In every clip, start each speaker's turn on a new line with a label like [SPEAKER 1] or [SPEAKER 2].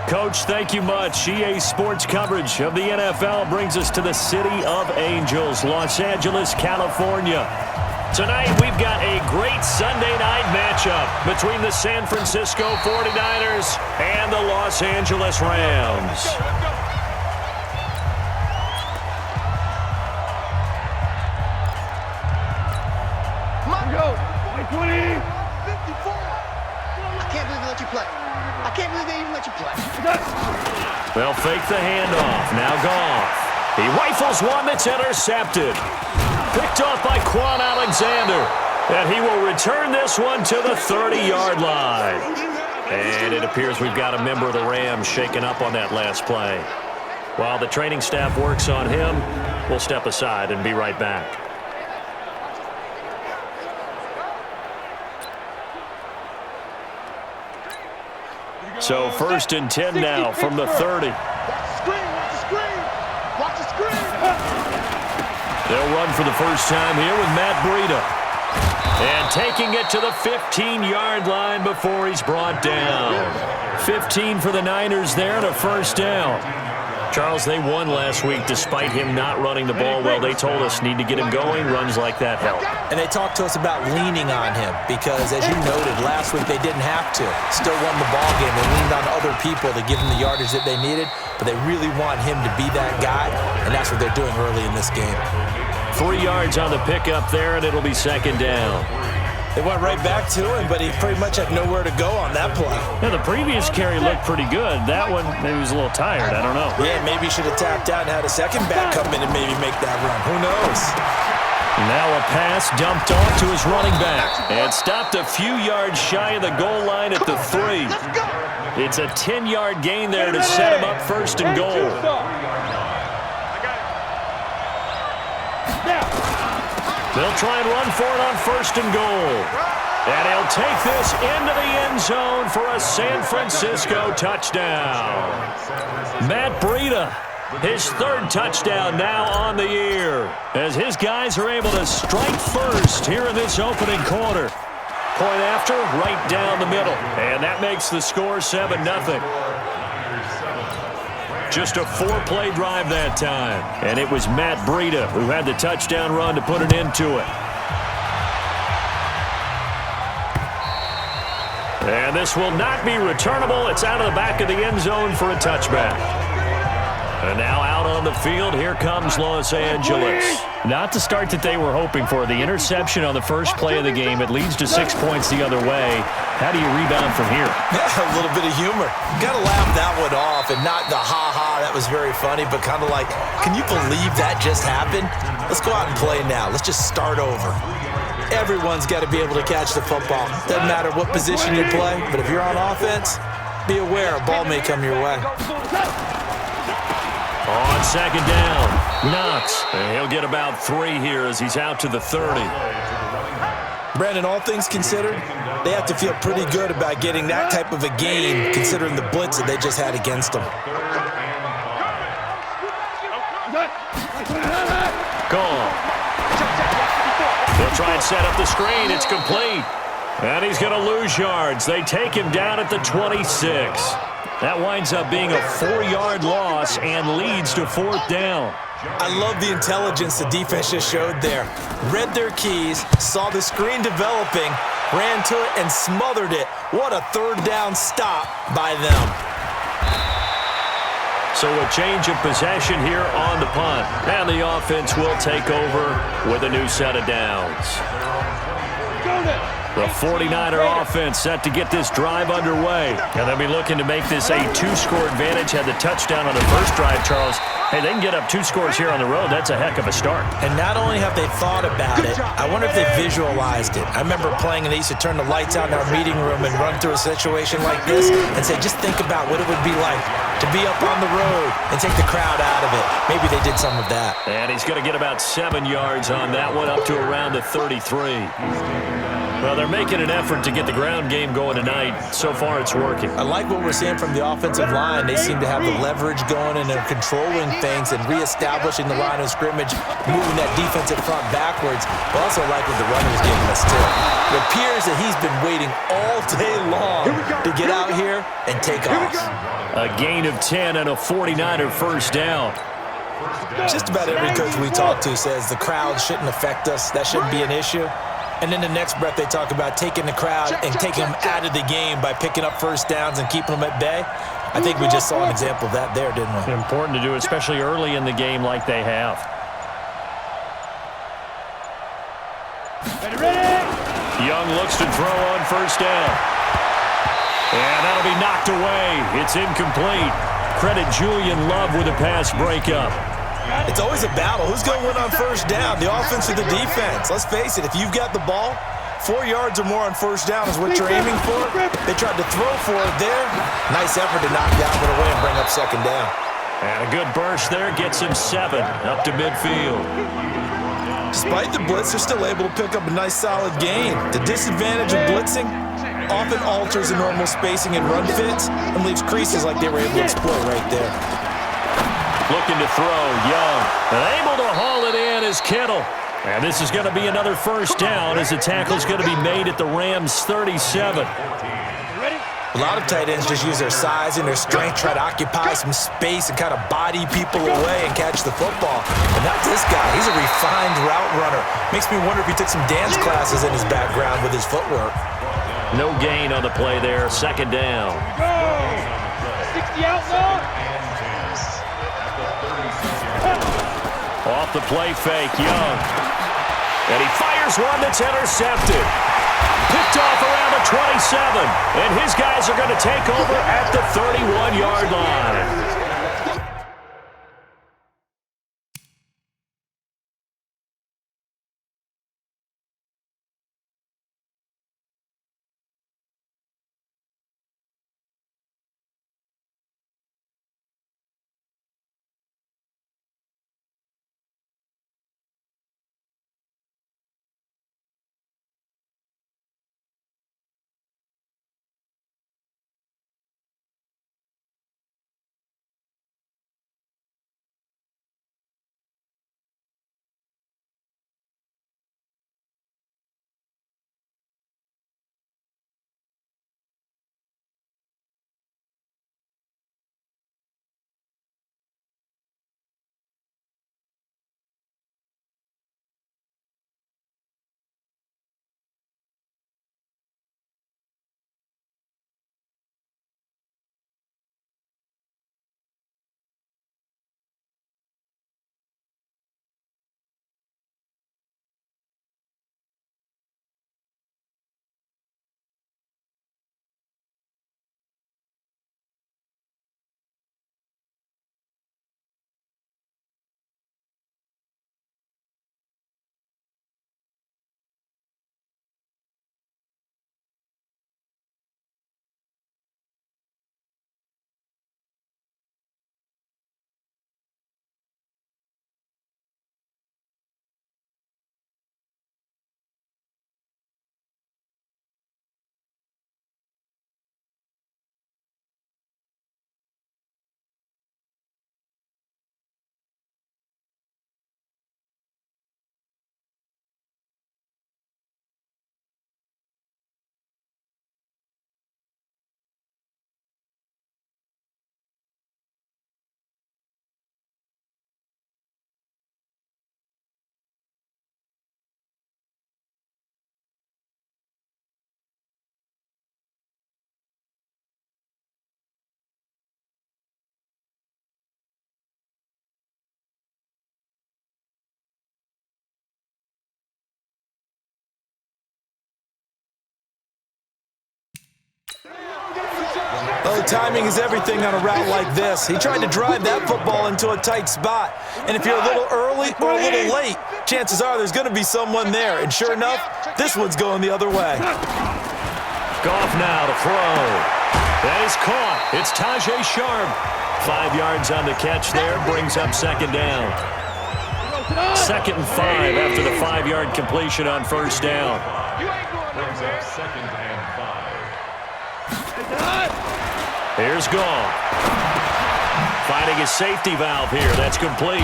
[SPEAKER 1] Coach, thank you much. EA Sports coverage of the NFL brings us to the City of Angels, Los Angeles, California. Tonight, we've got a great Sunday night matchup between the San Francisco 49ers and the Los Angeles Rams. They'll fake the handoff. Now Goff. He rifles one that's intercepted. Picked off by Quan Alexander. And he will return this one to the 30-yard line. And it appears we've got a member of the Rams shaken up on that last play. While the training staff works on him, we'll step aside and be right back. So 1st and 10 now from the 30. They'll run for the first time here with Matt Breida. And taking it to the 15-yard line before he's brought down. 15 for the Niners there and a first down. Charles, they won last week despite him not running the ball well. They told us need to get him going. Runs like that help.
[SPEAKER 2] And they talked to us about leaning on him because, as you noted, last week they didn't have to. Still won the ball game. They leaned on other people to give them the yardage that they needed, but they really want him to be that guy, and that's what they're doing early in this game.
[SPEAKER 1] 3 yards on the pickup there, and it'll be 2nd down.
[SPEAKER 2] They went right back to him, but he pretty much had nowhere to go on that play.
[SPEAKER 1] Yeah, the previous carry looked pretty good. That one, maybe he was a little tired. I don't know.
[SPEAKER 2] Yeah, maybe he should have tapped out and had a second back come in and maybe make that run. Who knows?
[SPEAKER 1] Now a pass dumped off to his running back. And stopped a few yards shy of the goal line at the 3. It's a 10-yard gain there to set him up 1st and goal. They'll try and run for it on 1st and goal. And he'll take this into the end zone for a San Francisco touchdown. Matt Breida, his 3rd touchdown now on the year, as his guys are able to strike first here in this opening quarter. Point after, right down the middle. And that makes the score 7-0. Just a 4-play drive that time. And it was Matt Breida who had the touchdown run to put an end to it. And this will not be returnable. It's out of the back of the end zone for a touchback. And now out on the field, here comes Los Angeles. Not the start that they were hoping for. The interception on the first play of the game, it leads to 6 points the other way. How do you rebound from here?
[SPEAKER 2] Yeah, a little bit of humor. Got to laugh that one off and not the ha-ha, that was very funny, but kind of like, can you believe that just happened? Let's go out and play now. Let's just start over. Everyone's got to be able to catch the football. Doesn't matter what position you play, but if you're on offense, be aware a ball may come your way.
[SPEAKER 1] On 2nd down, Knox. And he'll get about 3 here as he's out to the 30.
[SPEAKER 2] Brandon, all things considered, they have to feel pretty good about getting that type of a game considering the blitz that they just had against them.
[SPEAKER 1] Goal. They'll try and set up the screen. It's complete. And he's going to lose yards. They take him down at the 26. That winds up being a 4-yard loss and leads to 4th down.
[SPEAKER 2] I love the intelligence the defense just showed there. Read their keys, saw the screen developing, ran to it, and smothered it. What a 3rd down stop by them.
[SPEAKER 1] So a change of possession here on the punt. And the offense will take over with a new set of downs. The 49er offense set to get this drive underway. And they'll be looking to make this a 2-score advantage. Had the touchdown on the first drive, Charles. Hey, they can get up 2 scores here on the road. That's a heck of a start.
[SPEAKER 2] And not only have they thought about it, I wonder if they visualized it. I remember playing and they used to turn the lights out in our meeting room and run through a situation like this and say, just think about what it would be like to be up on the road and take the crowd out of it. Maybe they did some of that.
[SPEAKER 1] And he's going to get about 7 yards on that one, up to around the 33. Well, they're making an effort to get the ground game going tonight. So far, it's working.
[SPEAKER 2] I like what we're seeing from the offensive line. They seem to have the leverage going, and they're controlling things and reestablishing the line of scrimmage, moving that defensive front backwards. But also like what the runner is giving us, too. It appears that he's been waiting all day long to get out here and take off.
[SPEAKER 1] A gain of 10 and a 49er first down.
[SPEAKER 2] Just about every coach we talk to says the crowd shouldn't affect us. That shouldn't be an issue. And then the next breath they talk about taking the crowd and taking them out of the game by picking up first downs and keeping them at bay. I think we just saw an example of that there, didn't we?
[SPEAKER 1] Important to do, especially early in the game like they have. Young looks to throw on first down. And that'll be knocked away. It's incomplete. Credit Julian Love with a pass breakup.
[SPEAKER 2] It's always a battle. Who's going to win on first down, the offense or the defense? Let's face it, if you've got the ball, 4 yards or more on first down is what you're aiming for. They tried to throw for it there. Nice effort to knock that one away and bring up second down.
[SPEAKER 1] And a good burst there gets him 7 up to midfield.
[SPEAKER 2] Despite the blitz, they're still able to pick up a nice solid gain. The disadvantage of blitzing often alters the normal spacing and run fits and leaves creases like they were able to exploit right there.
[SPEAKER 1] Looking to throw, Young. And able to haul it in is Kittle. And this is going to be another first down as the tackle's going to be made at the Rams' 37.
[SPEAKER 2] A lot of tight ends just use their size and their strength, try to occupy some space and kind of body people away and catch the football. But not this guy. He's a refined route runner. Makes me wonder if he took some dance classes in his background with his footwork.
[SPEAKER 1] No gain on the play there. Second down.
[SPEAKER 3] 60 out now.
[SPEAKER 1] Off the play fake, Young. And he fires one that's intercepted. Picked off around the 27. And his guys are going to take over at the 31-yard line.
[SPEAKER 2] Oh, timing is everything on a route like this. He tried to drive that football into a tight spot. And if you're a little early or a little late, chances are there's going to be someone there. And sure enough, this one's going the other way.
[SPEAKER 1] Goff now to throw. That is caught. It's Tajae Sharpe. 5 yards on the catch there, brings up second down. 2nd and 5 after the 5-yard completion on first down. Here's Gall. Finding his safety valve here. That's complete.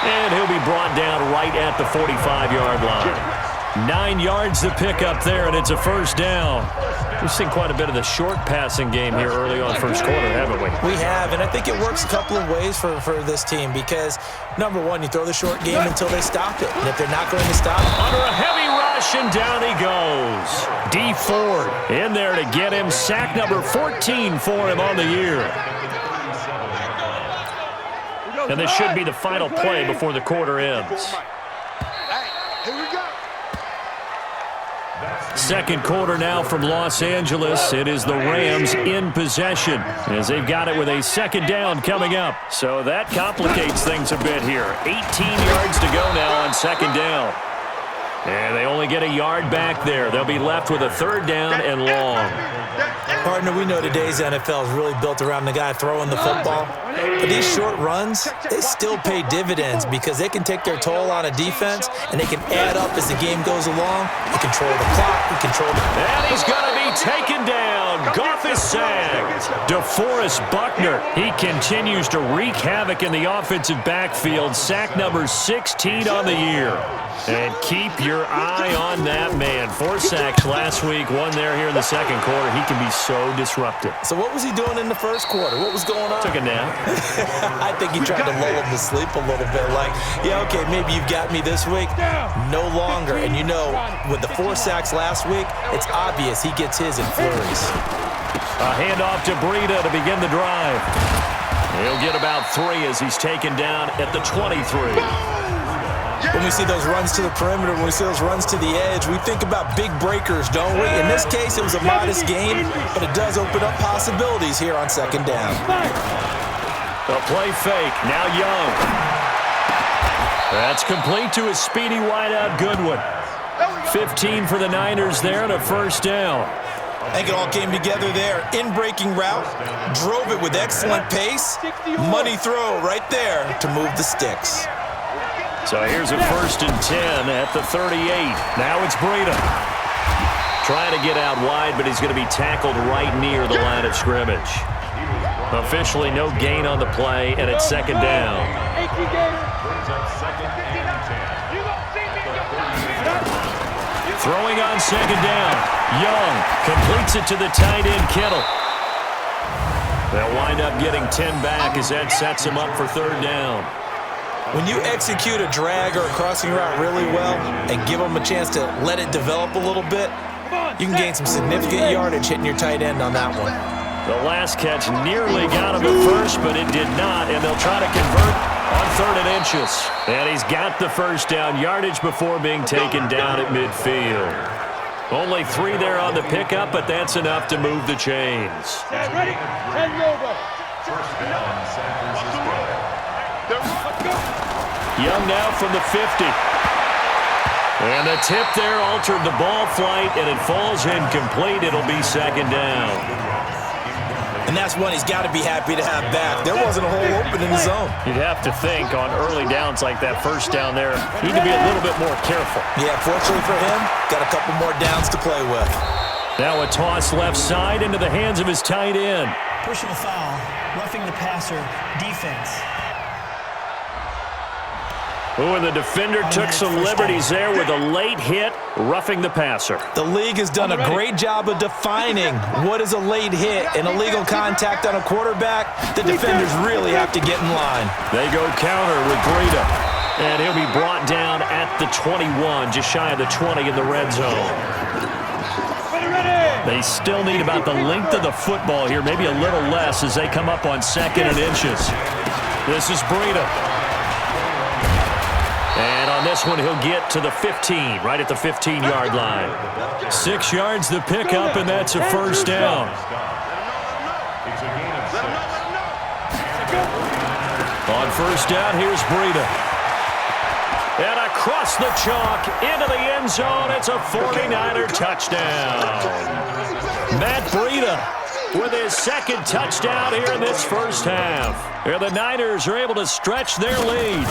[SPEAKER 1] And he'll be brought down right at the 45-yard line. 9 yards to pick up there, and it's a first down. We've seen quite a bit of the short passing game here early on first quarter, haven't we?
[SPEAKER 2] We have, and I think it works a couple of ways for this team because, number one, you throw the short game until they stop it. And if they're not going to stop it.
[SPEAKER 1] Under a heavy rush, and down he goes. D. Ford in there to get him. Sack number 14 for him on the year. And this should be the final play before the quarter ends.
[SPEAKER 3] Here we go.
[SPEAKER 1] Second quarter now from Los Angeles. It is the Rams in possession as they've got it with a second down coming up. So that complicates things a bit here. 18 yards to go now on second down. And they only get a yard back there. They'll be left with a third down and long.
[SPEAKER 2] Partner, we know today's NFL is really built around the guy throwing the football. But these short runs, they still pay dividends because they can take their toll on a defense and they can add up as the game goes along. You control the clock, you control the...
[SPEAKER 1] And he's going to be taken down. Goff is sacked. DeForest Buckner, he continues to wreak havoc in the offensive backfield. Sack number 16 on the year. And keep your eye on that man. 4 sacks last week, 1 there here in the second quarter. He can be so disruptive.
[SPEAKER 2] So what was he doing in the first quarter? What was going on?
[SPEAKER 1] Took a nap.
[SPEAKER 2] I think he tried to lull him to sleep a little bit. Like, yeah, okay, maybe you've got me this week. No longer. And you know, with the 4 sacks last week, it's obvious he gets his in flurries.
[SPEAKER 1] A handoff to Breida to begin the drive. He'll get about 3 as he's taken down at the 23.
[SPEAKER 2] When we see those runs to the perimeter, when we see those runs to the edge, we think about big breakers, don't we? In this case, it was a modest gain, but it does open up possibilities here on second down.
[SPEAKER 1] A play fake. Now Young. That's complete to his speedy wideout Goodwin. 15 for the Niners there and a first down.
[SPEAKER 2] I think it all came together there. In-breaking route, drove it with excellent pace. Money throw right there to move the sticks.
[SPEAKER 1] So here's a 1st and 10 at the 38. Now it's Breida. Trying to get out wide, but he's going to be tackled right near the line of scrimmage. Officially no gain on the play, and it's second down. Throwing on second down. Young completes it to the tight end, Kittle. They'll wind up getting 10 back as that sets him up for third down.
[SPEAKER 2] When you execute a drag or a crossing route really well and give them a chance to let it develop a little bit, you can gain some significant yardage hitting your tight end on that one.
[SPEAKER 1] The last catch nearly got him at first, but it did not, and they'll try to convert on 3rd and inches. And he's got the first down yardage before being taken down at midfield. Only 3 there on the pickup, but that's enough to move the chains.
[SPEAKER 3] Ready? Hand over. First down, San Francisco.
[SPEAKER 1] Young now from the 50. And the tip there altered the ball flight, and it falls incomplete. It'll be second down.
[SPEAKER 2] And that's one he's got to be happy to have back. There wasn't a hole open in the zone.
[SPEAKER 1] You'd have to think on early downs like that first down there, need to be a little bit more careful.
[SPEAKER 2] Yeah, fortunately for him, got a couple more downs to play with.
[SPEAKER 1] Now a toss left side into the hands of his tight end.
[SPEAKER 4] Personal foul, roughing the passer, defense.
[SPEAKER 1] Oh, and the defender took some liberties there with a late hit, roughing the passer.
[SPEAKER 2] The league has done a great job of defining what is a late hit and illegal contact on a quarterback. The defenders really have to get in line.
[SPEAKER 1] They go counter with Breida, and he'll be brought down at the 21, just shy of the 20 in the red zone. They still need about the length of the football here, maybe a little less as they come up on 2nd and inches. This is Breida. And on this one, he'll get to the 15, right at the 15-yard line. 6 yards the pickup, and that's a first down. On first down, here's Breida. And across the chalk, into the end zone, it's a 49er touchdown. Matt Breida with his 2nd touchdown here in this first half. And the Niners are able to stretch their lead.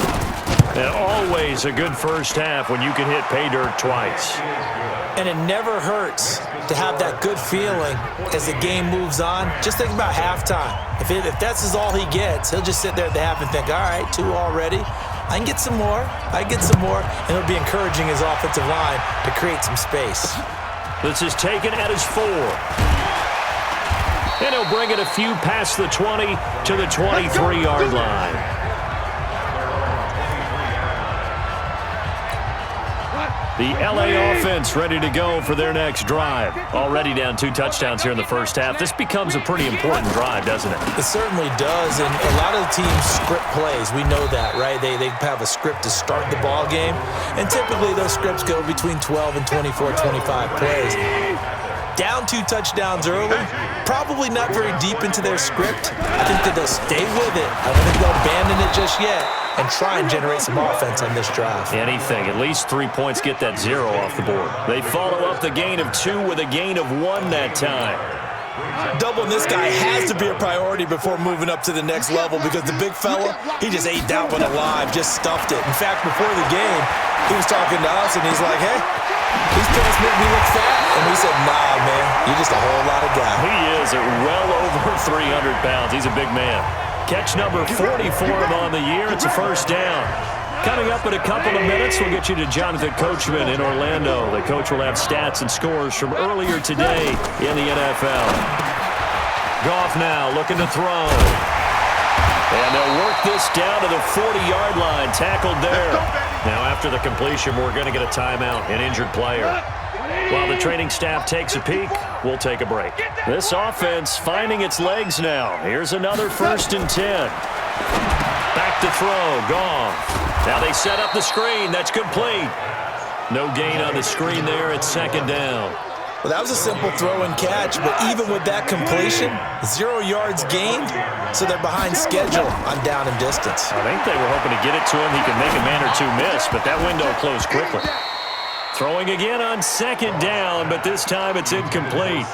[SPEAKER 1] And always a good first half when you can hit pay dirt twice.
[SPEAKER 2] And it never hurts to have that good feeling as the game moves on. Just think about halftime. If that's all he gets, he'll just sit there at the half and think, all right, 2 already. I can get some more. And it'll be encouraging his offensive line to create some space.
[SPEAKER 1] This is taken at his 4. And he'll bring it a few past the 20 to the 23-yard line. The LA offense ready to go for their next drive. Already down 2 touchdowns here in the first half. This becomes a pretty important drive, doesn't it?
[SPEAKER 2] It certainly does, and a lot of the teams script plays. We know that, right? They have a script to start the ball game, and typically those scripts go between 12 and 24, 25 plays. Down 2 touchdowns early, probably not very deep into their script. I think that they'll stay with it. I don't think they'll abandon it just yet and try and generate some offense on this drive.
[SPEAKER 1] Anything. At least 3 points get that 0 off the board. They follow up the gain of 2 with a gain of 1 that time.
[SPEAKER 2] Doubling this guy has to be a priority before moving up to the next level because the big fella, he just ate that one alive, just stuffed it. In fact, before the game, he was talking to us, and he's like, hey, these pants make me look fat. And we said, nah, man, you're just a whole lot of guy.
[SPEAKER 1] He is at well over 300 pounds. He's a big man. Catch number 40 for him on the year. It's a first down. Coming up in a couple of minutes, we'll get you to Jonathan Coachman in Orlando. The coach will have stats and scores from earlier today in the NFL. Goff now looking to throw. And they'll work this down to the 40-yard line. Tackled there. Now after the completion, we're going to get a timeout, an injured player. While the training staff takes a peek, we'll take a break. This offense finding its legs now. Here's another 1st and 10. Back to throw, Goff. Now they set up the screen. That's complete. No gain on the screen there. It's 2nd down.
[SPEAKER 2] Well, that was a simple throw and catch, but even with that completion, 0 yards gained, so they're behind schedule on down and distance.
[SPEAKER 1] I think they were hoping to get it to him. He could make a man or 2 miss, but that window closed quickly. Throwing again on 2nd down, but this time it's incomplete.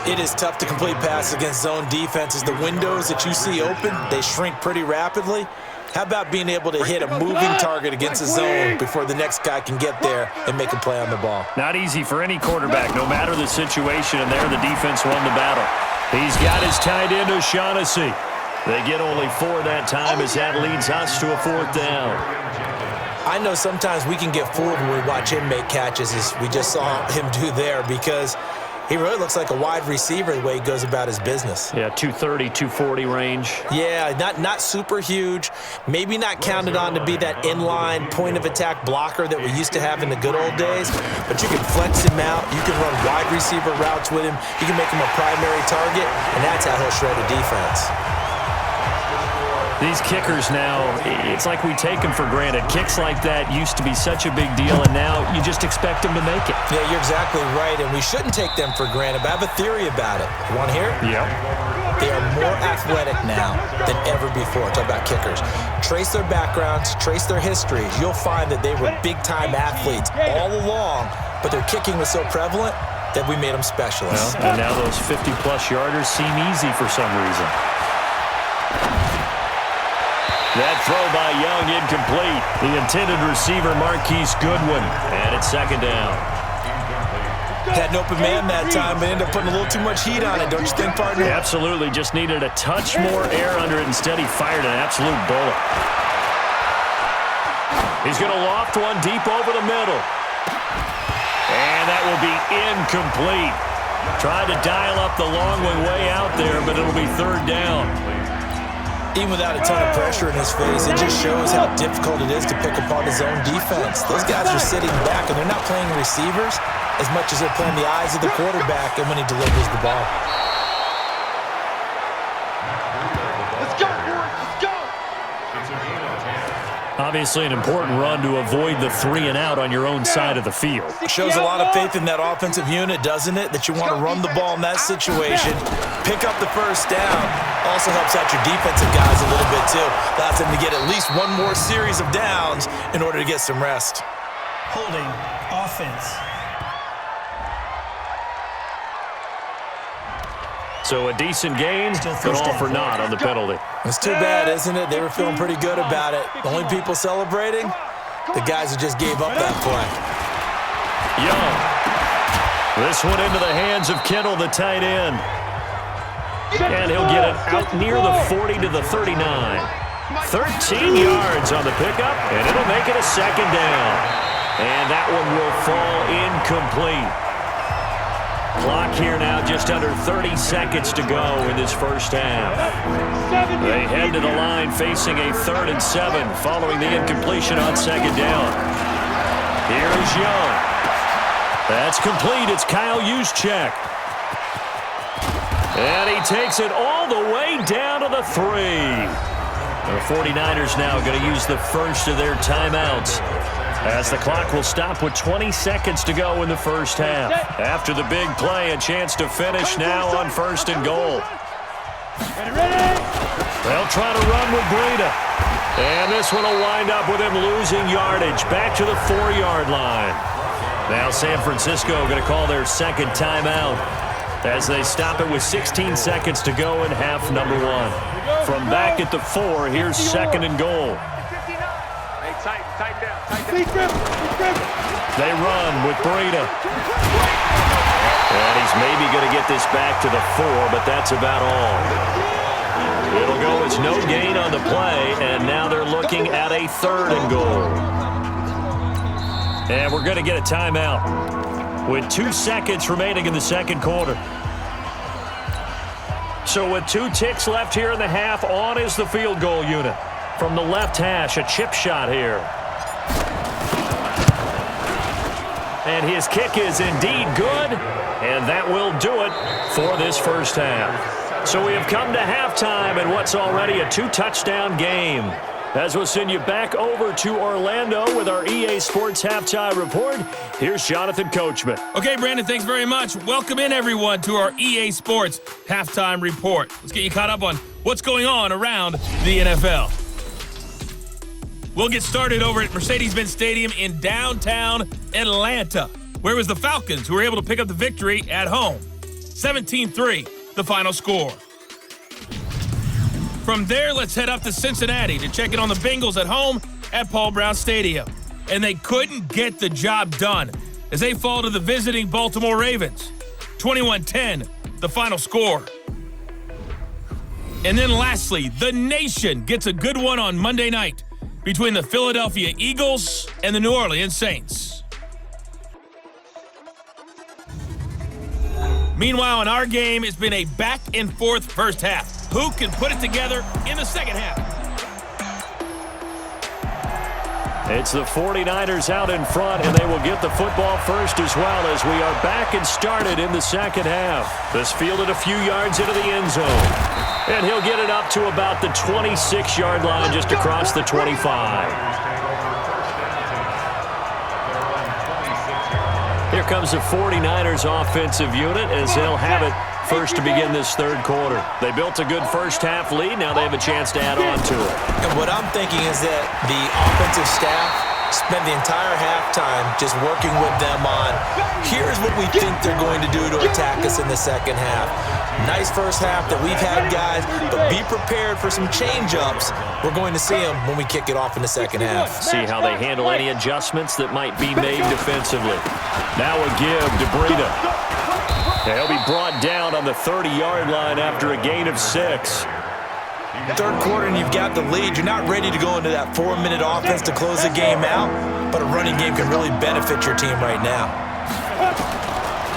[SPEAKER 2] It is tough to complete passes against zone defenses. The windows that you see open, they shrink pretty rapidly. How about being able to hit a moving target against a zone before the next guy can get there and make a play on the ball?
[SPEAKER 1] Not easy for any quarterback, no matter the situation, and there the defense won the battle. He's got his tight end, O'Shaughnessy. They get only 4 that time as that leads us to a 4th down.
[SPEAKER 2] I know sometimes we can get fooled when we watch him make catches, as we just saw him do there, because he really looks like a wide receiver the way he goes about his business.
[SPEAKER 1] Yeah, 230, 240 range.
[SPEAKER 2] Yeah, not super huge. Maybe not counted on to be that inline point-of-attack blocker that we used to have in the good old days, but you can flex him out. You can run wide receiver routes with him. You can make him a primary target, and that's how he'll shred a defense.
[SPEAKER 1] These kickers now, it's like we take them for granted. Kicks like that used to be such a big deal, and now you just expect them to make it.
[SPEAKER 2] Yeah, you're exactly right, and we shouldn't take them for granted, but I have a theory about it. You want to hear it?
[SPEAKER 1] Yeah.
[SPEAKER 2] They are more athletic now than ever before. Talk about kickers. Trace their backgrounds, trace their histories. You'll find that they were big-time athletes all along, but their kicking was so prevalent that we made them specialists.
[SPEAKER 1] Well, and now those 50-plus yarders seem easy for some reason. That throw by Young incomplete. The intended receiver, Marquise Goodwin. And it's 2nd down.
[SPEAKER 2] Had an open man that time, but ended up putting a little too much heat on it, don't you think, partner?
[SPEAKER 1] Absolutely. Just needed a touch more air under it. Instead, he fired an absolute bullet. He's going to loft one deep over the middle. And that will be incomplete. Tried to dial up the long one way out there, but it'll be 3rd down.
[SPEAKER 2] Even without a ton of pressure in his face, it just shows how difficult it is to pick apart his own defense. Those guys are sitting back, and they're not playing receivers as much as they're playing the eyes of the quarterback and when he delivers the ball.
[SPEAKER 3] Let's go, boys. Let's go.
[SPEAKER 1] Obviously an important run to avoid the 3 and out on your own side of the field.
[SPEAKER 2] Shows a lot of faith in that offensive unit, doesn't it? That you want to run the ball in that situation, pick up the 1st down. Also helps out your defensive guys a little bit too. Allows them to get at least one more series of downs in order to get some rest.
[SPEAKER 4] Holding offense.
[SPEAKER 1] So a decent gain, but all for naught on the penalty.
[SPEAKER 2] It's too bad, isn't it? They were feeling pretty good about it. The only people celebrating, the guys who just gave up that play.
[SPEAKER 1] Young. This one into the hands of Kittle, the tight end. And he'll get it out near the 40 to the 39. 13 yards on the pickup, and it'll make it a second down. And that one will fall incomplete. Clock here now, just under 30 seconds to go in this first half. They head to the line facing a 3rd and 7 following the incompletion on second down. Here's Young. That's complete. It's Kyle Juszczyk. And he takes it all the way down to the 3. The 49ers now going to use the first of their timeouts, as the clock will stop with 20 seconds to go in the first half. After the big play, a chance to finish now on 1st and goal. They'll try to run with Breida. And this one will wind up with him losing yardage back to the 4-yard line. Now San Francisco going to call their second timeout as they stop it with 16 seconds to go in half number 1. From back at the 4, here's 2nd and goal. They run with Breida. And he's maybe going to get this back to the 4, but that's about all. It'll go as no gain on the play, and now they're looking at a 3rd and goal. And we're going to get a timeout with 2 seconds remaining in the second quarter. So with 2 ticks left here in the half, on is the field goal unit. From the left hash, a chip shot here. And his kick is indeed good, and that will do it for this first half. So we have come to halftime in what's already a 2-touchdown game. As we'll send you back over to Orlando with our EA Sports Halftime Report, here's Jonathan Coachman.
[SPEAKER 5] Okay, Brandon, thanks very much. Welcome in, everyone, to our EA Sports Halftime Report. Let's get you caught up on what's going on around the NFL. We'll get started over at Mercedes-Benz Stadium in downtown Atlanta, where it was the Falcons who were able to pick up the victory at home. 17-3, the final score. From there, let's head up to Cincinnati to check in on the Bengals at home at Paul Brown Stadium. And they couldn't get the job done as they fall to the visiting Baltimore Ravens. 21-10, the final score. And then lastly, the nation gets a good one on Monday night between the Philadelphia Eagles and the New Orleans Saints. Meanwhile, in our game, it's been a back-and-forth first half. Who can put it together in the second half?
[SPEAKER 1] It's the 49ers out in front, and they will get the football first as well as we are back and started in the second half. This fielded a few yards into the end zone. And he'll get it up to about the 26-yard line just across the 25. Here comes the 49ers offensive unit as they'll have it first to begin this third quarter. They built a good first half lead. Now they have a chance to add on to it.
[SPEAKER 2] And what I'm thinking is that the offensive staff spent the entire halftime just working with them on, here's what we think they're going to do to attack us in the second half. Nice first half that we've had, guys, but be prepared for some change-ups. We're going to see them when we kick it off in the second half.
[SPEAKER 1] See how they handle any adjustments that might be made defensively. Now a give to Breida. He'll be brought down on the 30-yard line after a gain of 6.
[SPEAKER 2] Third quarter and you've got the lead. You're not ready to go into that 4-minute offense to close the game out, but a running game can really benefit your team right now.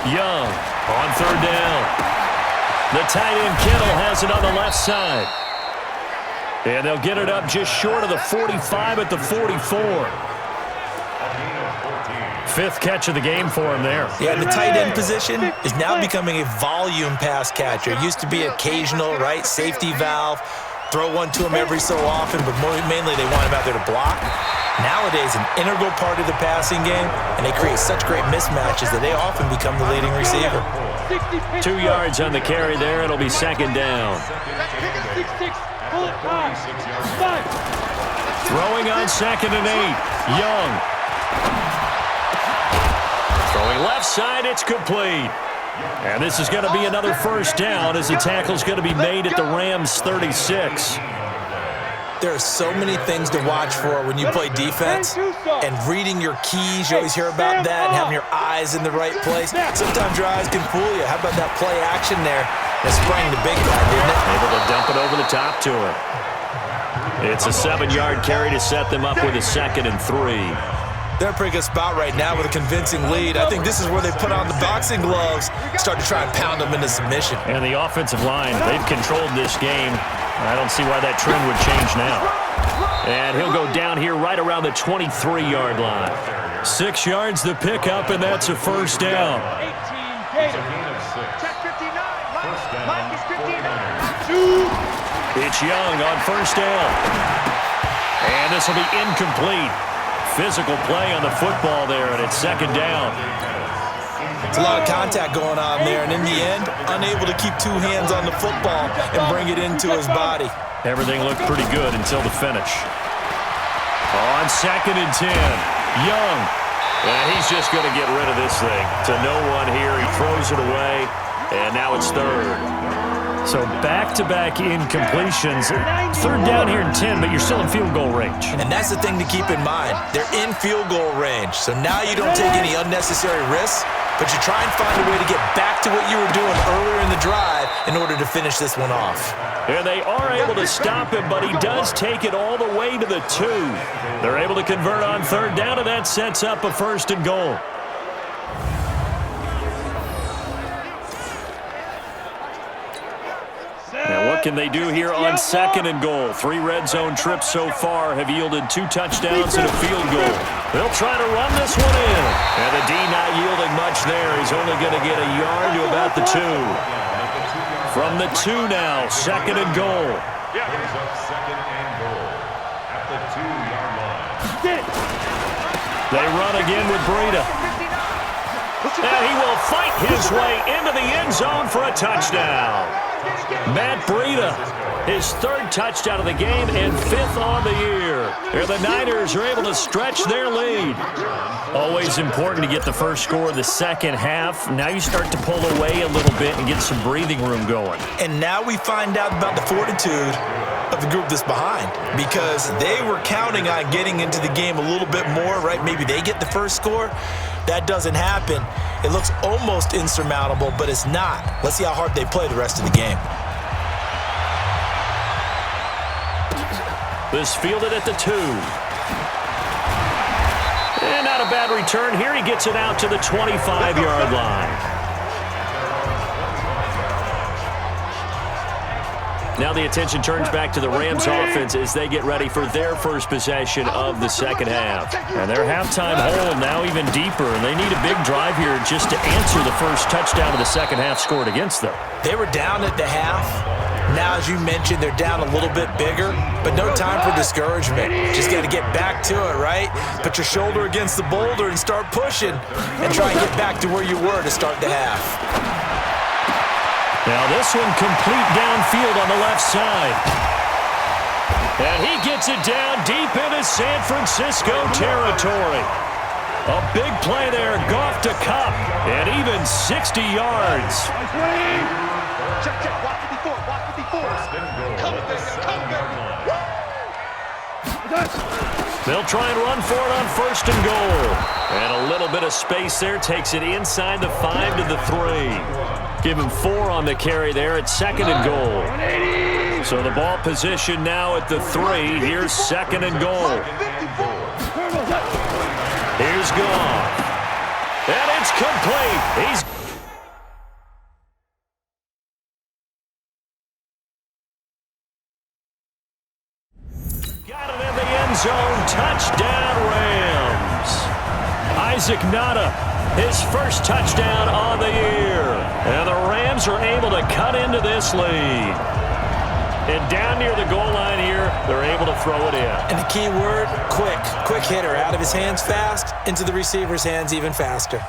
[SPEAKER 1] Young on third down. The tight end Kittle has it on the left side. And they'll get it up just short of the 45 at the 44. Fifth catch of the game for him there.
[SPEAKER 2] Yeah, the tight end position is now becoming a volume pass catcher. It used to be occasional, right, safety valve, throw one to him every so often, but mainly they want him out there to block. Nowadays, an integral part of the passing game, and they create such great mismatches that they often become the leading receiver.
[SPEAKER 1] 2 yards on the carry there. It'll be second down. Throwing on 2nd and 8. Young. Throwing left side, it's complete. And this is going to be another first down as the tackle's going to be made at the Rams' 36.
[SPEAKER 2] There are so many things to watch for when you play defense, and reading your keys, you always hear about that, and having your eyes in the right place. Sometimes your eyes can fool you. How about that play action there? That sprang the big guy, didn't it?
[SPEAKER 1] Able to dump it over the top to him. It's a 7-yard carry to set them up with a 2nd and 3.
[SPEAKER 2] They're in a pretty good spot right now with a convincing lead. I think this is where they put on the boxing gloves, start to try and pound them into submission.
[SPEAKER 1] And the offensive line, they've controlled this game. I don't see why that trend would change now. And he'll go down here right around the 23-yard line. 6 yards the pickup, and that's a first down. It's Young on first down. And this will be incomplete. Physical play on the football there, and it's 2nd down.
[SPEAKER 2] It's a lot of contact going on there, and in the end, unable to keep 2 hands on the football and bring it into his body.
[SPEAKER 1] Everything looked pretty good until the finish. On 2nd and 10, Young. And he's just going to get rid of this thing to no one here. He throws it away, and now it's 3rd. So back-to-back incompletions. 3rd down here and 10, but you're still in field goal range.
[SPEAKER 2] And that's the thing to keep in mind. They're in field goal range, so now you don't take any unnecessary risks, but you try and find a way to get back to what you were doing earlier in the drive in order to finish this one off.
[SPEAKER 1] And they are able to stop him, but he does take it all the way to the 2. They're able to convert on 3rd down, and that sets up a 1st and goal. Now what can they do here on 2nd and goal? 3 red zone trips so far have yielded 2 touchdowns and a field goal. They'll try to run this one in. And the D not yielding much there. He's only going to get a yard to about the 2. From the 2 now, 2nd and goal. They run again with Breida. And he will fight his way into the end zone for a touchdown. Matt Breida, his 3rd touchdown of the game and 5th on the year. And the Niners are able to stretch their lead. Always important to get the first score of the second half. Now you start to pull away a little bit and get some breathing room going.
[SPEAKER 2] And now we find out about the fortitude of the group that's behind, because they were counting on getting into the game a little bit more, right? Maybe they get the first score. That doesn't happen. It looks almost insurmountable, but it's not. Let's see how hard they play the rest of the game.
[SPEAKER 1] This fielded at the 2. And not a bad return here. He gets it out to the 25-yard line. Now the attention turns back to the Rams offense as they get ready for their first possession of the second half. And their halftime hole now even deeper, and they need a big drive here just to answer the first touchdown of the second half scored against them.
[SPEAKER 2] They were down at the half. Now, as you mentioned, they're down a little bit bigger, but no time for discouragement. Just got to get back to it, right? Put your shoulder against the boulder and start pushing and try and get back to where you were to start the half.
[SPEAKER 1] Now this one complete downfield on the left side. And he gets it down deep into San Francisco territory. A big play there, Goff to Kupp, and even 60 yards.
[SPEAKER 3] Check, watch 54, watch 54.
[SPEAKER 1] They'll try and run for it on 1st and goal. And a little bit of space there takes it inside the 5 to the 3. Give him 4 on the carry there at 2nd and goal. So the ball position now at the 3. Here's 2nd and goal. Here's Goff. And it's complete. He's got it in the end zone. Touchdown, Rams. Isaac Nada, his first touchdown on the year. And the Rams are able to cut into this lead. And down near the goal line here, they're able to throw it in.
[SPEAKER 2] And the key word, quick. Quick hitter. Out of his hands fast, into the receiver's hands even faster.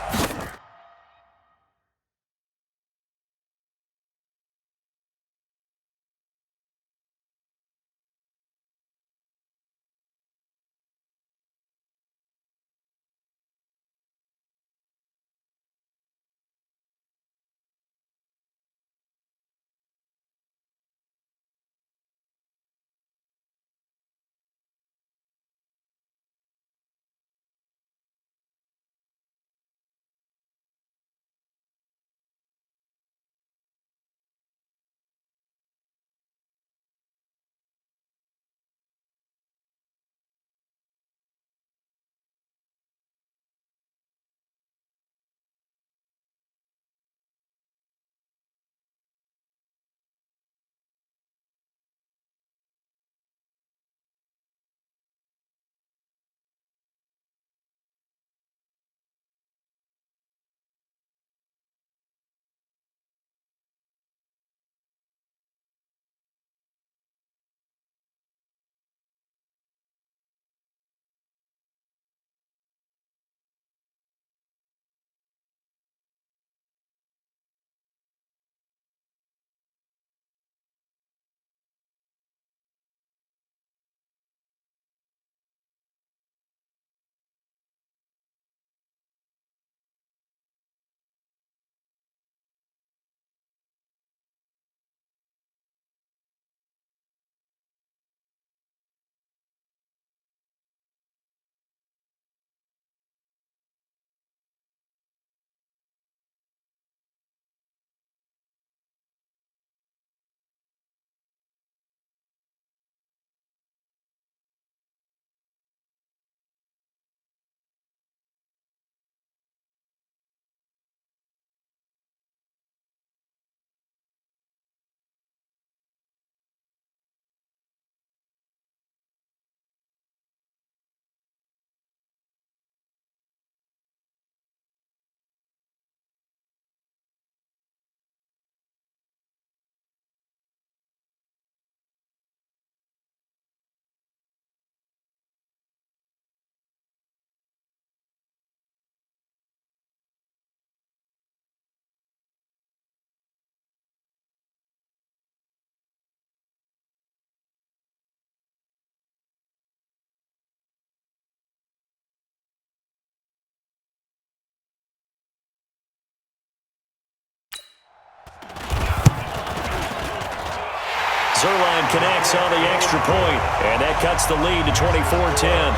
[SPEAKER 1] Zuerlein connects on the extra point, and that cuts the lead to 24-10.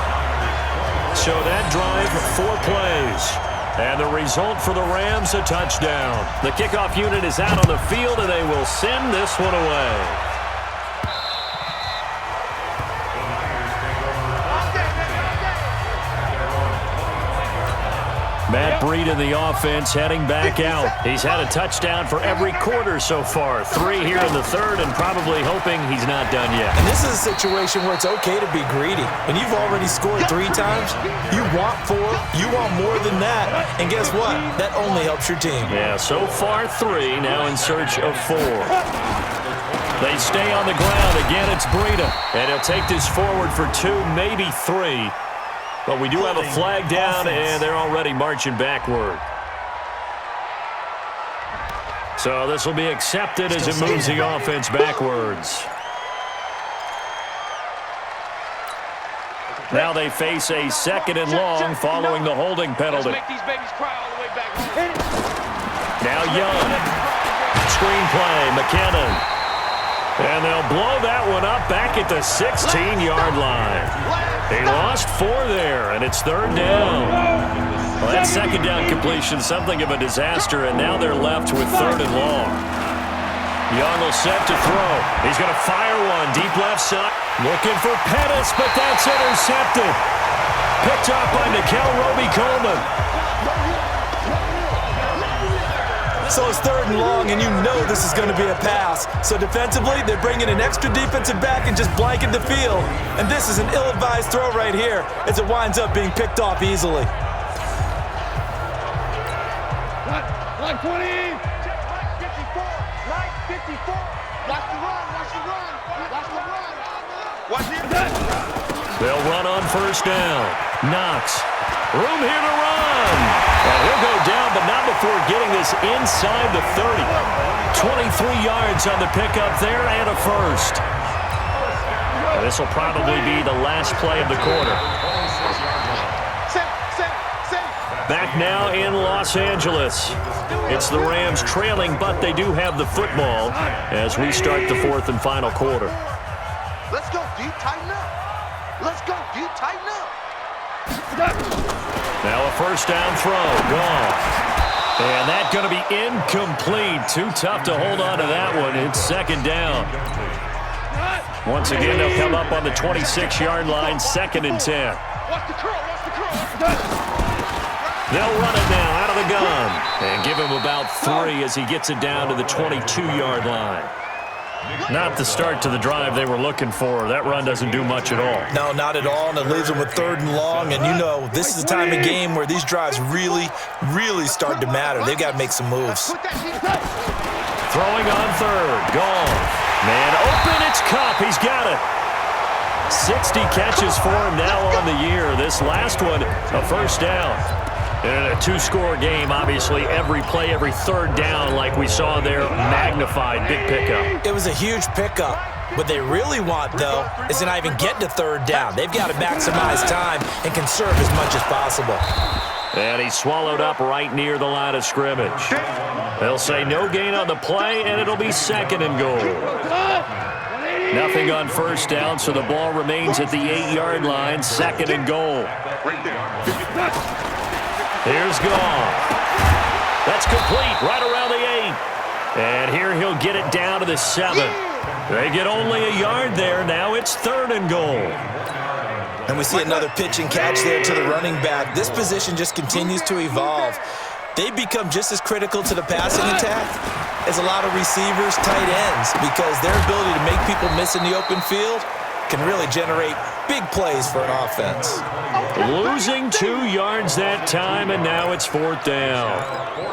[SPEAKER 1] So that drive, 4 plays. And the result for the Rams, a touchdown. The kickoff unit is out on the field, and they will send this one away. Matt Breida, the offense, heading back out. He's had a touchdown for every quarter so far. 3 here in the third, and probably hoping he's not done yet.
[SPEAKER 2] And this is a situation where it's okay to be greedy. When you've already scored 3 times, you want 4, you want more than that. And guess what? That only helps your team.
[SPEAKER 1] Yeah, so far 3, now in search of 4. They stay on the ground. Again, it's Breida. And he'll take this forward for 2, maybe 3. But we do have a flag down, and they're already marching backward. So this will be accepted as it moves the offense backwards. Now they face a 2nd and long following the holding penalty. Now Young. Screenplay, McKinnon. And they'll blow that one up back at the 16-yard line. He lost 4 there, and it's 3rd down. Well, that 2nd down completion, something of a disaster, and now they're left with 3rd and long. Young will set to throw. He's going to fire one deep left side. Looking for Pettis, but that's intercepted. Picked up by Nickel Roby-Coleman.
[SPEAKER 2] So it's 3rd and long, and you know this is going to be a pass. So defensively, they bring in an extra defensive back and just blanket the field. And this is an ill-advised throw right here as it winds up being picked off easily.
[SPEAKER 3] Line 20. Line 54. Line 54. Watch the run. Watch the run. Watch the run. Watch the
[SPEAKER 1] They'll run on 1st down. Knox. Room here to run. And he'll go down, but not before getting this inside the 30. 23 yards on the pickup there and a 1st. This will probably be the last play of the quarter. Back now in Los Angeles. It's the Rams trailing, but they do have the football as we start the 4th and final quarter.
[SPEAKER 3] Let's go, D. Tighten up. Let's go, D. Tighten up.
[SPEAKER 1] Now a 1st down throw. Gone. And that's going to be incomplete. Too tough to hold on to that one. It's 2nd down. Once again, they'll come up on the 26-yard line, 2nd and 10.
[SPEAKER 3] Watch the curl. Watch the curl.
[SPEAKER 1] They'll run it now out of the gun and give him about 3 as he gets it down to the 22-yard line. Not the start to the drive they were looking for. That run doesn't do much at all.
[SPEAKER 2] No, not at all, and it leaves them with 3rd and long. And you know, this is the time of game where these drives really, really start to matter. They've got to make some moves.
[SPEAKER 1] Throwing on 3rd. Gone. Man open, it's Kupp. He's got it. 60 catches for him now on the year. This last one, a 1st down. In a 2-score game, obviously, every play, every 3rd down, like we saw there, magnified, big pickup.
[SPEAKER 2] It was a huge pickup. What they really want, though, is to not even get to 3rd down. They've got to maximize time and conserve as much as possible.
[SPEAKER 1] And he's swallowed up right near the line of scrimmage. They'll say no gain on the play, and it'll be 2nd and goal. Nothing on 1st down, so the ball remains at the 8-yard line, 2nd and goal. Here's Goff. That's complete right around the 8. And here he'll get it down to the 7. They get only a yard there. Now it's 3rd and goal.
[SPEAKER 2] And we see another pitch and catch there to the running back. This position just continues to evolve. They become just as critical to the passing attack as a lot of receivers, tight ends, because their ability to make people miss in the open field can really generate big plays for an offense.
[SPEAKER 1] Losing 2 yards that time, and now it's 4th down.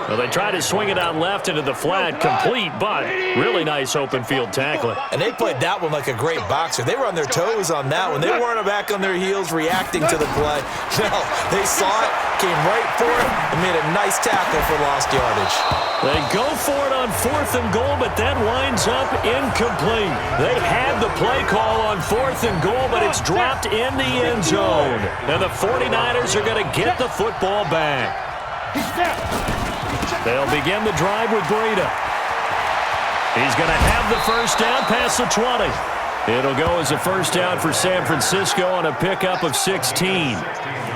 [SPEAKER 1] Well, they try to swing it out left into the flat, complete, but really nice open field tackling.
[SPEAKER 2] And they played that one like a great boxer. They were on their toes on that one. They weren't back on their heels reacting to the play. No, they saw it, came right for it, and made a nice tackle for lost yardage.
[SPEAKER 1] They go for it on 4th and goal, but that winds up incomplete. They had the play call on 4th and goal, but it's dropped in the end zone. And the 49ers are going to get the football back. They'll begin the drive with Breida. He's going to have the first down past the 20. It'll go as a first down for San Francisco on a pickup of 16.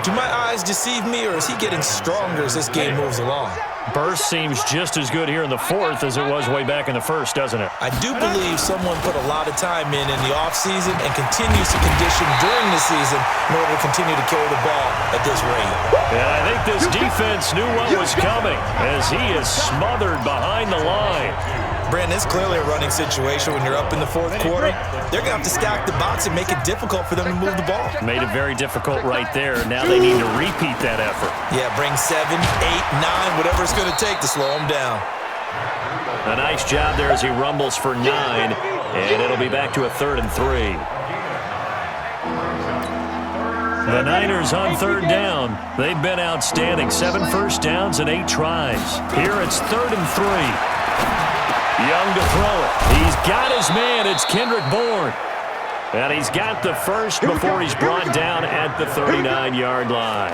[SPEAKER 2] Do my eyes deceive me, or is he getting stronger as this game moves along?
[SPEAKER 1] Burst seems just as good here in the fourth as it was way back in the first, doesn't it?
[SPEAKER 2] I do believe someone put a lot of time in the offseason and continues to condition during the season in order to continue to carry the ball at this rate.
[SPEAKER 1] And I think this defense knew what was coming as he is smothered behind the line.
[SPEAKER 2] Brandon, it's clearly a running situation when you're up in the fourth quarter. They're going to have to stack the box and make it difficult for them to move the ball.
[SPEAKER 1] Made it very difficult right there. Now they need to repeat that effort.
[SPEAKER 2] Yeah, bring 7, 8, 9, whatever it's going to take to slow them down.
[SPEAKER 1] A nice job there as he rumbles for 9, and it'll be back to a 3rd and 3. The Niners on 3rd down. They've been outstanding. 7 first downs and 8 tries. Here it's 3rd and 3. Young to throw it. He's got his man. It's Kendrick Bourne. And he's got the first before he's brought down at the 39-yard line.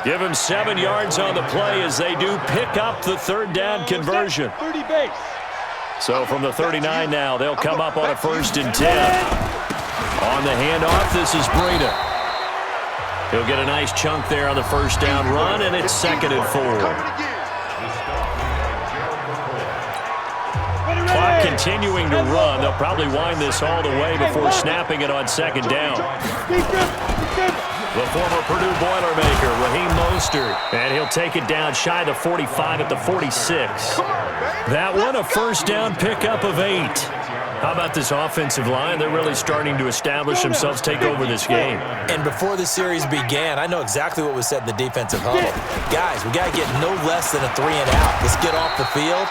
[SPEAKER 1] Give him 7 yards on the play as they do pick up the 3rd down conversion. So from the 39 now, they'll come up on a 1st and 10. On the handoff, this is Breida. He'll get a nice chunk there on the 1st down run, and it's 2nd and 4. Clock continuing to run. They'll probably wind this all the way before snapping it on 2nd down. The former Purdue Boilermaker, Raheem Mostert, and he'll take it down shy of the 45 at the 46. That one, a 1st down pickup of 8. How about this offensive line? They're really starting to establish themselves, take over this game.
[SPEAKER 2] And before the series began, I know exactly what was said in the defensive huddle. Guys, we got to get no less than a 3 and out. Let's get off the field.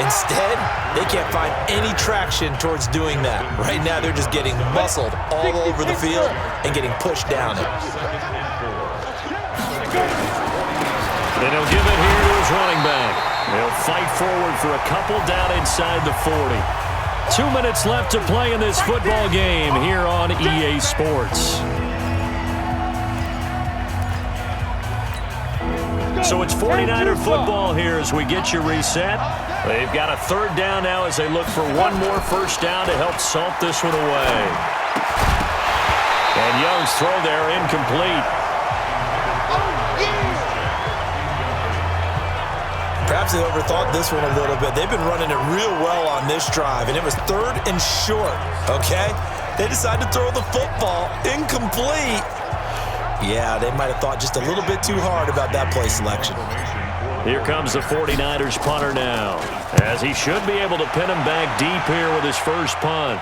[SPEAKER 2] Instead, they can't find any traction towards doing that. Right now, they're just getting muscled all over the field and getting pushed down it.
[SPEAKER 1] Then he'll give it here to his running back. He'll fight forward for a couple down inside the 40. 2 minutes left to play in this football game here on EA Sports. So it's 49er football here as we get you reset. They've got a 3rd down now as they look for one more 1st down to help salt this one away. And Young's throw there incomplete.
[SPEAKER 2] Perhaps they overthought this one a little bit. They've been running it real well on this drive, and it was 3rd and short, okay? They decided to throw the football incomplete. Yeah, they might have thought just a little bit too hard about that play selection.
[SPEAKER 1] Here comes the 49ers punter now, as he should be able to pin him back deep here with his first punt.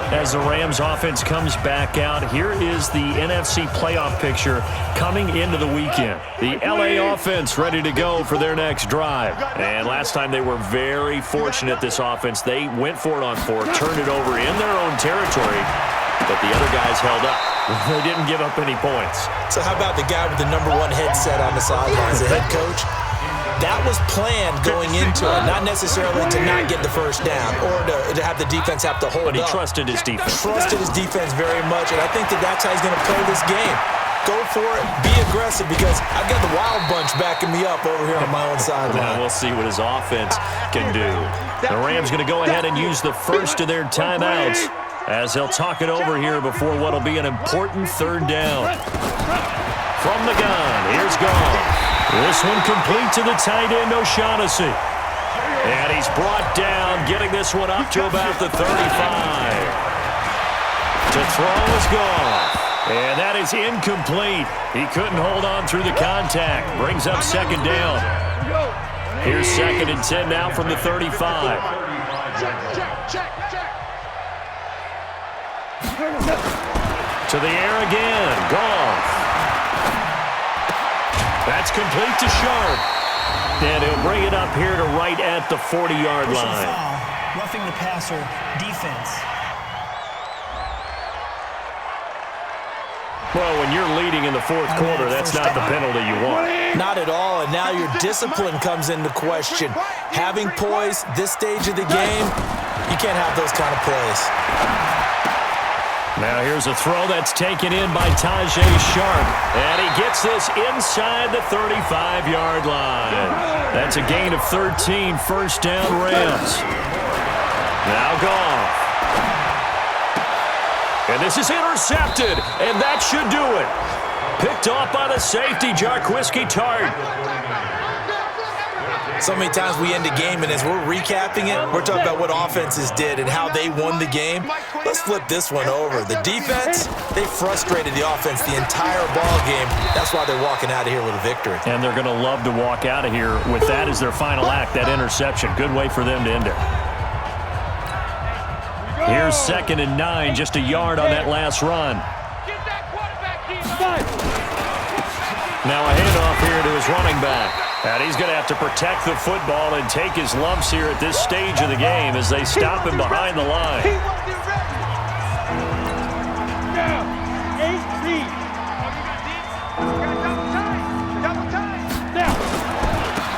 [SPEAKER 1] As the Rams offense comes back out, here is the NFC playoff picture coming into the weekend. The LA offense ready to go for their next drive. And last time they were very fortunate, this offense. They went for it on 4, turned it over in their own territory, but the other guys held up. They didn't give up any points.
[SPEAKER 2] So how about the guy with the number 1 headset on the sidelines, the head coach? That was planned going into it, not necessarily to not get the 1st down or to have the defense have to hold up.
[SPEAKER 1] But he trusted his defense.
[SPEAKER 2] Trusted his defense very much, and I think that's how he's going to play this game. Go for it, be aggressive, because I've got the Wild Bunch backing me up over here on my own sideline.
[SPEAKER 1] Now we'll see what his offense can do. The Rams going to go ahead and use the first of their timeouts as they'll talk it over here before what will be an important 3rd down. From the gun, here's Goff. This one complete to the tight end, O'Shaughnessy. And he's brought down, getting this one up to about the 35. To throw is Goff. And that is incomplete. He couldn't hold on through the contact. Brings up 2nd down. Here's 2nd and 10 now from the 35. To the air again, Goff. That's complete to Sharp. And he'll bring it up here to right at the 40-yard line.
[SPEAKER 4] Foul, roughing the passer, defense.
[SPEAKER 1] Well, when you're leading in the 4th quarter, that's not the penalty you want.
[SPEAKER 2] Not at all, and now your discipline comes into question. Having poise this stage of the game, you can't have those kind of plays.
[SPEAKER 1] Now here's a throw that's taken in by Tajay Sharp. And he gets this inside the 35-yard line. That's a gain of 13, first down Rams. Now Goff. And this is intercepted, and that should do it. Picked off by the safety, Jarquiski Tartt.
[SPEAKER 2] So many times we end a game, and as we're recapping it, we're talking about what offenses did and how they won the game. Let's flip this one over. The defense, they frustrated the offense the entire ball game. That's why they're walking out of here with a victory.
[SPEAKER 1] And they're going to love to walk out of here with that as their final act, that interception. Good way for them to end it. Here's 2nd and 9, just a yard on that last run. Now a handoff here to his running back. And he's going to have to protect the football and take his lumps here at this stage of the game as they stop him behind the line.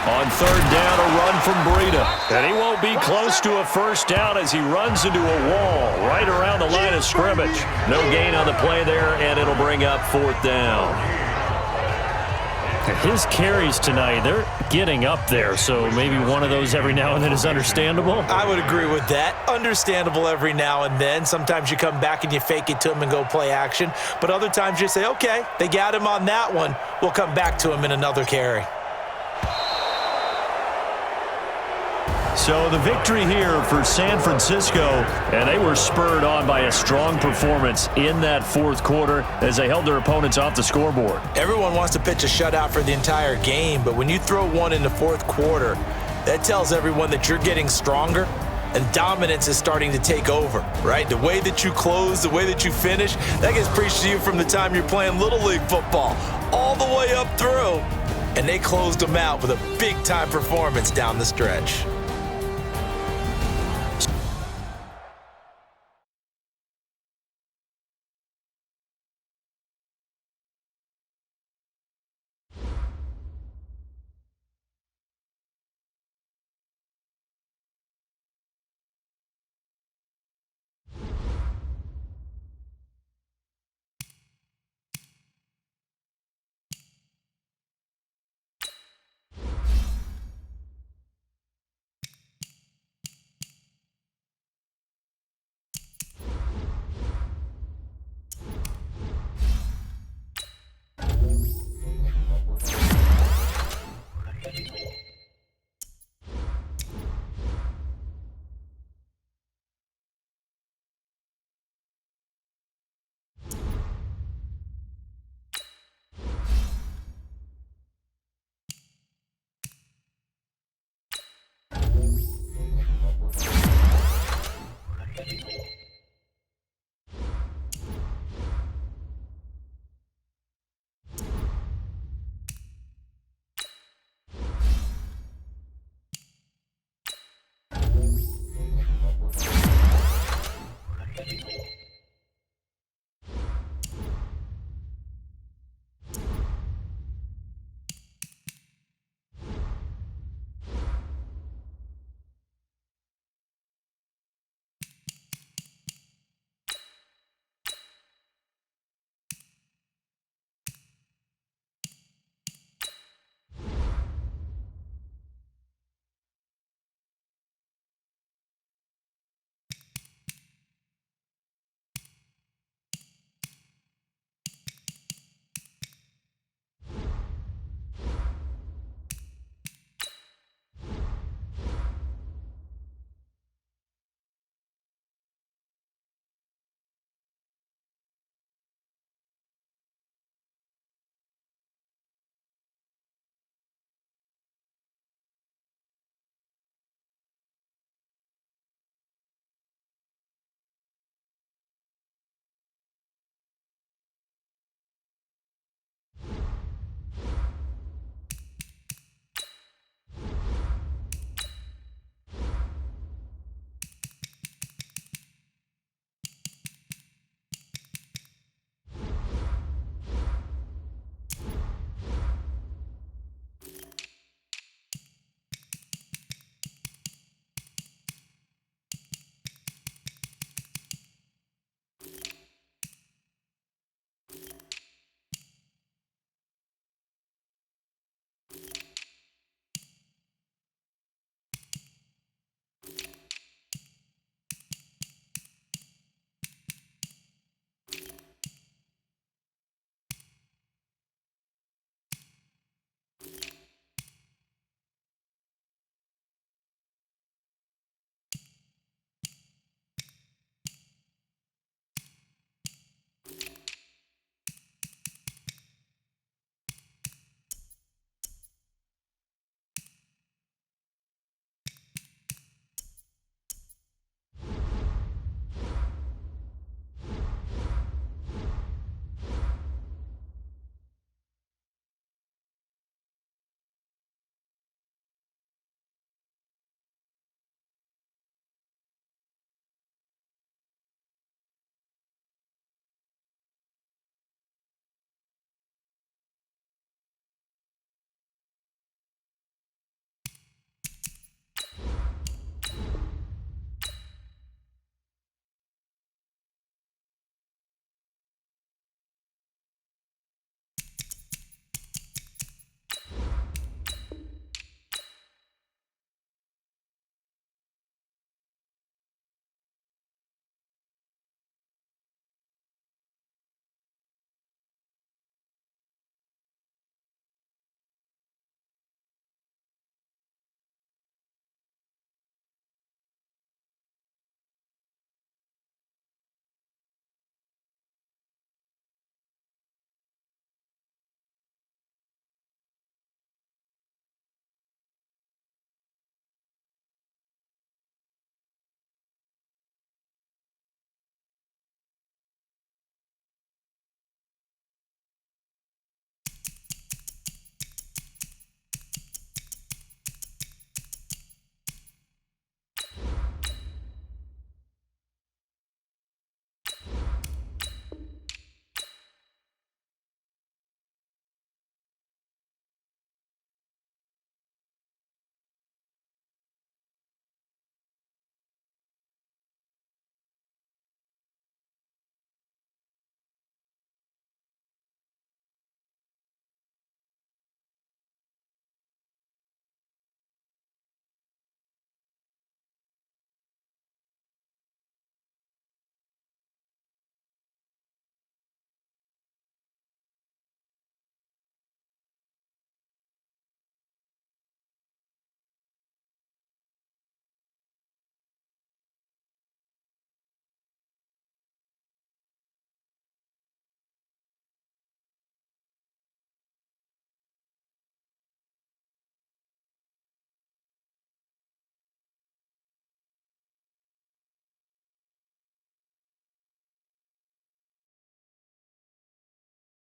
[SPEAKER 1] On 3rd down, a run from Breida. And he won't be close to a first down as he runs into a wall right around the line of scrimmage. No gain on the play there, and it'll bring up 4th down. His carries tonight, they're getting up there, so maybe one of those every now and then is understandable.
[SPEAKER 2] I would agree with that. Understandable every now and then. Sometimes you come back and you fake it to him and go play action. But other times you say, okay, they got him on that one. We'll come back to him in another carry.
[SPEAKER 1] So the victory here for San Francisco, and they were spurred on by a strong performance in that 4th quarter as they held their opponents off the scoreboard.
[SPEAKER 2] Everyone wants to pitch a shutout for the entire game, but when you throw one in the 4th quarter, that tells everyone that you're getting stronger and dominance is starting to take over, right? The way that you close, the way that you finish, that gets preached to you from the time you're playing Little League football all the way up through, and they closed them out with a big-time performance down the stretch.